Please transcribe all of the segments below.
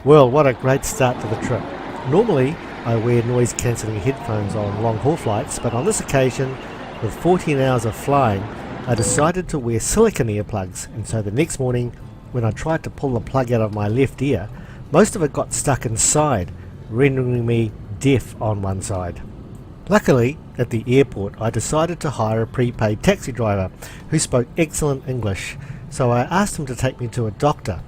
Well, what a great start to the trip. Normally, I wear noise-cancelling headphones on long-haul flights, but on this occasion, with 14 hours of flying, I decided to wear silicone earplugs, and so the next morning, when I tried to pull the plug out of my left ear, most of it got stuck inside, rendering me deaf on one side. Luckily, at the airport, I decided to hire a prepaid taxi driver who spoke excellent English, so I asked him to take me to a doctor.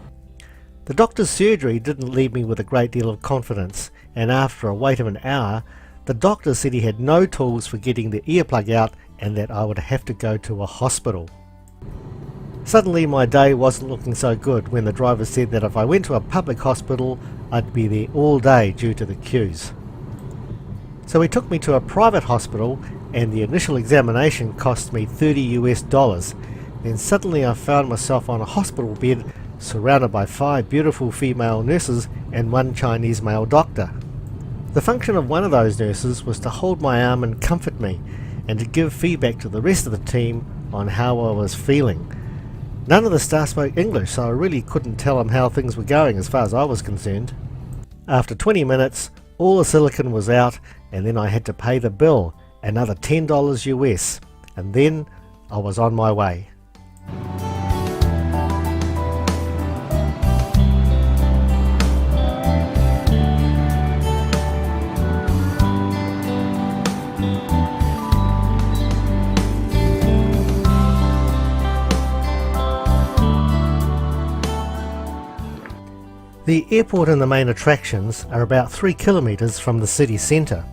The doctor's surgery didn't leave me with a great deal of confidence, and after a wait of an hour, the doctor said he had no tools for getting the earplug out and that I would have to go to a hospital. Suddenly my day wasn't looking so good when the driver said that if I went to a public hospital, I'd be there all day due to the queues. So he took me to a private hospital, and the initial examination cost me $30. Then suddenly I found myself on a hospital bed surrounded by 5 beautiful female nurses and 1 Chinese male doctor. The function of one of those nurses was to hold my arm and comfort me, and to give feedback to the rest of the team on how I was feeling. None of the staff spoke English, so I really couldn't tell them how things were going as far as I was concerned. After 20 minutes, all the silicone was out, and then I had to pay the bill, another $10 US, and then I was on my way. The airport and the main attractions are about 3 kilometres from the city centre.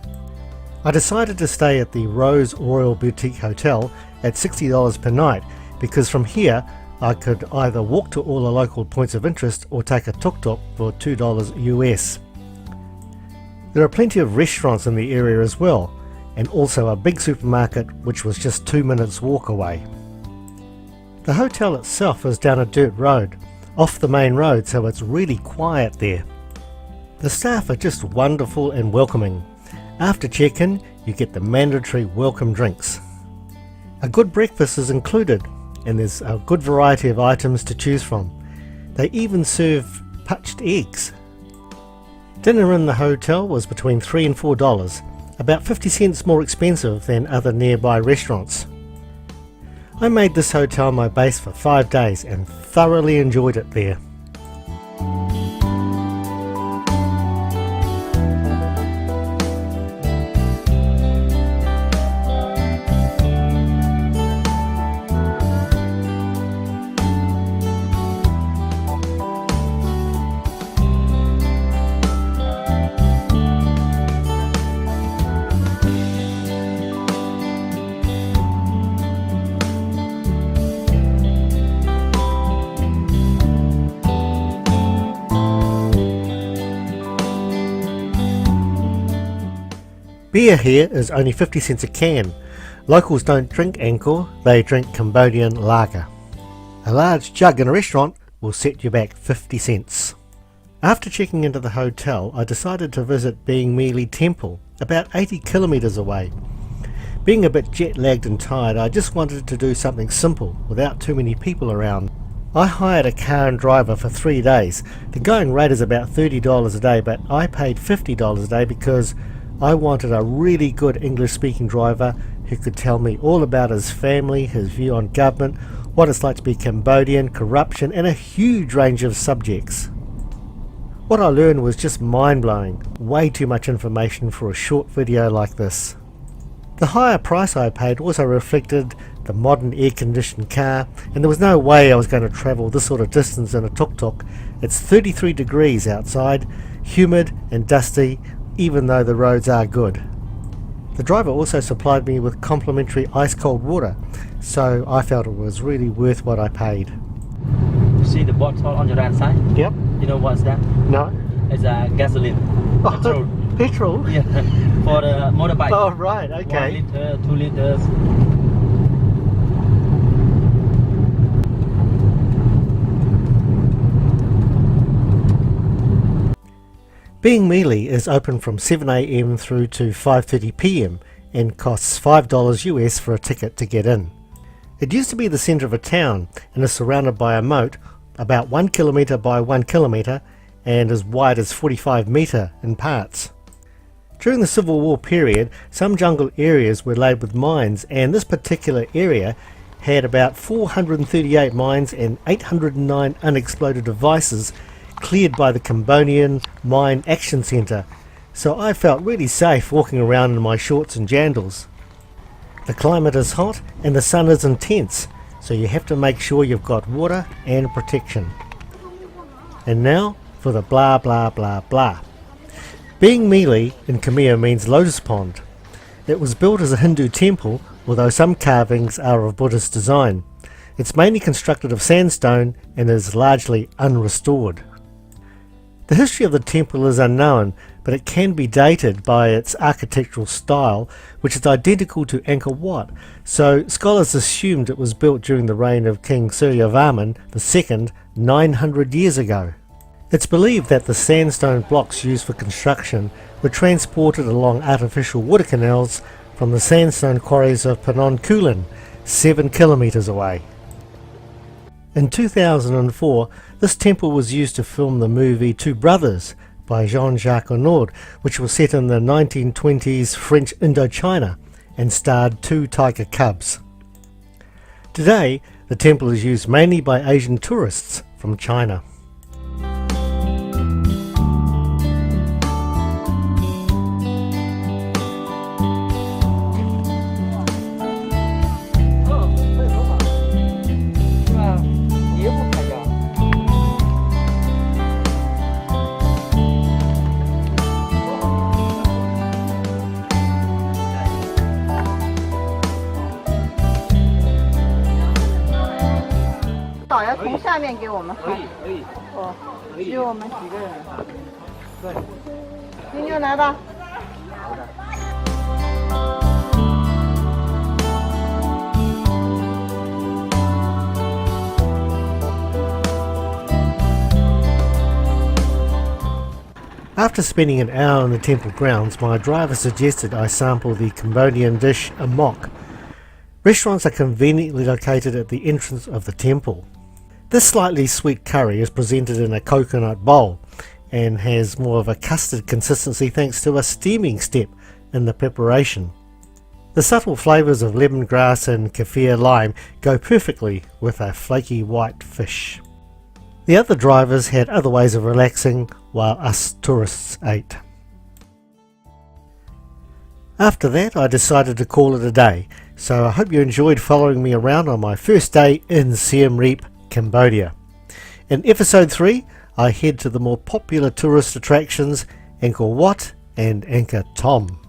I decided to stay at the Rose Royal Boutique Hotel at $60 per night because from here I could either walk to all the local points of interest or take a tuk-tuk for $2 US. There are plenty of restaurants in the area as well, and also a big supermarket which was just 2 minutes walk away. The hotel itself is down a dirt road, off the main road, so it's really quiet there. The staff are just wonderful and welcoming. After check-in, you get the mandatory welcome drinks. A good breakfast is included, and there's a good variety of items to choose from. They even serve poached eggs. Dinner in the hotel was between $3 and $4, about 50 cents more expensive than other nearby restaurants. I made this hotel my base for 5 days and thoroughly enjoyed it there. Beer here is only 50 cents a can. Locals don't drink Angkor, they drink Cambodian lager. A large jug in a restaurant will set you back 50 cents. After checking into the hotel, I decided to visit Beng Mealea Temple, about 80 kilometres away. Being a bit jet lagged and tired, I just wanted to do something simple without too many people around. I hired a car and driver for 3 days. The going rate is about $30 a day, but I paid $50 a day because I wanted a really good English-speaking driver who could tell me all about his family, his view on government, what it's like to be Cambodian, corruption, and a huge range of subjects. What I learned was just mind-blowing, way too much information for a short video like this. The higher price I paid also reflected the modern air-conditioned car, and there was no way I was going to travel this sort of distance in a tuk-tuk. It's 33 degrees outside, humid and dusty, even though the roads are good. The driver also supplied me with complimentary ice-cold water, so I felt it was really worth what I paid. You see the bottle on your right side? Yep. You know what's that? No. It's a gasoline. Oh, Petrol. Petrol? Yeah, for the motorbike. Oh, right, okay. 1 liter, 2 liters. Beng Mealea is open from 7 AM through to 5:30 PM and costs $5 US for a ticket to get in. It used to be the centre of a town and is surrounded by a moat about 1 kilometre by 1 kilometre and as wide as 45 metre in parts. During the Civil War period, some jungle areas were laid with mines, and this particular area had about 438 mines and 809 unexploded devices cleared by the Cambodian Mine Action Centre, so I felt really safe walking around in my shorts and jandals. The climate is hot and the sun is intense, so you have to make sure you've got water and protection. And now for the blah blah blah blah. Beng Mealea in Khmer means lotus pond. It was built as a Hindu temple, although some carvings are of Buddhist design. It's mainly constructed of sandstone and is largely unrestored. The history of the temple is unknown, but it can be dated by its architectural style, which is identical to Angkor Wat, so scholars assumed it was built during the reign of King Suryavarman II 900 years ago. It's believed that the sandstone blocks used for construction were transported along artificial water canals from the sandstone quarries of Phnom Kulen, 7 kilometres away. In 2004, this temple was used to film the movie Two Brothers by Jean-Jacques Annaud, which was set in the 1920s French Indochina and starred 2 tiger cubs. Today, the temple is used mainly by Asian tourists from China.导要从下面给我们喝。可以。哦，可以只有我们几个人。对。妞妞来吧。 After spending an hour in the temple grounds, my driver suggested I sample the Cambodian dish amok. Restaurants are conveniently located at the entrance of the temple. This slightly sweet curry is presented in a coconut bowl and has more of a custard consistency thanks to a steaming step in the preparation. The subtle flavours of lemongrass and kaffir lime go perfectly with a flaky white fish. The other drivers had other ways of relaxing while us tourists ate. After that I decided to call it a day, so I hope you enjoyed following me around on my first day in Siem Reap, Cambodia. In episode 3 I head to the more popular tourist attractions Angkor Wat and Angkor Thom.